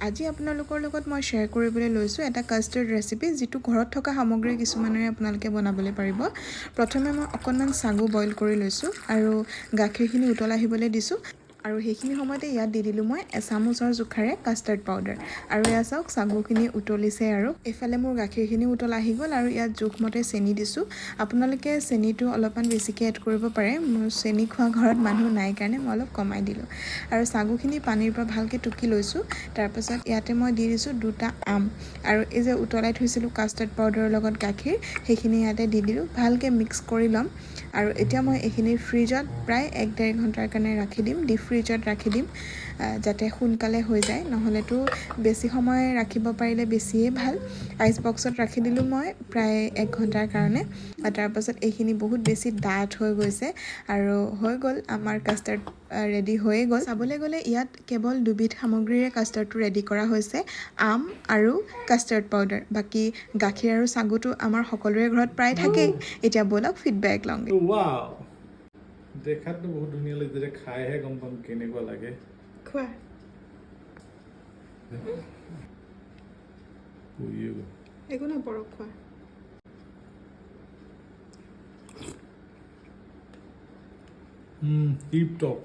আজি আপোনালোকৰ লগত মই শ্বেয়াৰ কৰিবলৈ লৈছোঁ এটা কাষ্টাৰ্ড ৰেচিপি যিটো ঘৰত থকা সামগ্ৰী কিছুমানেৰে আপোনালোকে বনাবলৈ পাৰিব। প্ৰথমে মই অকণমান সাগু বইল কৰি লৈছোঁ আৰু গাখীৰখিনি উতল আহিবলৈ দিছোঁ আৰু সেইখিনি সময়তে ইয়াত দি দিলোঁ মই এচামুচৰ জোখাৰে কাষ্টাৰ্ড পাউডাৰ। আৰু এয়া চাওক সাগুখিনি উতলিছে আৰু এইফালে মোৰ গাখীৰখিনি উতল আহি গ'ল আৰু ইয়াত জোখমতে চেনি দিছোঁ। আপোনালোকে চেনিটো অলপমান বেছিকৈ এড কৰিব পাৰে, মোৰ চেনি খোৱা ঘৰত মানুহ নাই কাৰণে মই অলপ কমাই দিলোঁ। আৰু সাগুখিনি পানীৰ পৰা ভালকৈ টুকি লৈছোঁ। তাৰপাছত ইয়াতে মই দি দিছোঁ 2টা আম আৰু এই যে উতলাই থৈছিলোঁ কাষ্টাৰ্ড পাউডাৰৰ লগত গাখীৰ, সেইখিনি ইয়াতে দি দিলোঁ। ভালকৈ মিক্স কৰি ল'ম আৰু এতিয়া মই এইখিনি ফ্ৰিজত প্ৰায় 1-1.5 ঘণ্টাৰ কাৰণে ৰাখি দিম, ডিপ ফ্ৰিজত ৰাখি দিম যাতে সোনকালে হৈ যায়। নহ'লেতো বেছি সময় ৰাখিব পাৰিলে বেছিয়ে ভাল। আইচ বক্সত ৰাখি দিলোঁ মই প্ৰায় 1 ঘণ্টাৰ কাৰণে। তাৰপাছত এইখিনি বহুত বেছি ডাঠ হৈ গৈছে আৰু হৈ গ'ল আমাৰ কাষ্টাৰ্ড ৰেডি হৈয়ে গ'ল। চাবলৈ গ'লে ইয়াত কেৱল 2বিধ সামগ্ৰীৰে কাষ্টাৰ্ডটো ৰেডি কৰা হৈছে, আম আৰু কাষ্টাৰ্ড পাউডাৰ। বাকী গাখীৰ আৰু সাগুটো আমাৰ সকলোৰে ঘৰত প্ৰায় থাকেই। এতিয়া ব'লক ফিডবেক লওঁগে। ৱাও, দেখাততো বহুত ধুনীয়া লাগিছে, যে খাইহে গম পাম কেনেকুৱা লাগে। খোৱা একো নপৰক, খোৱা। Tip top.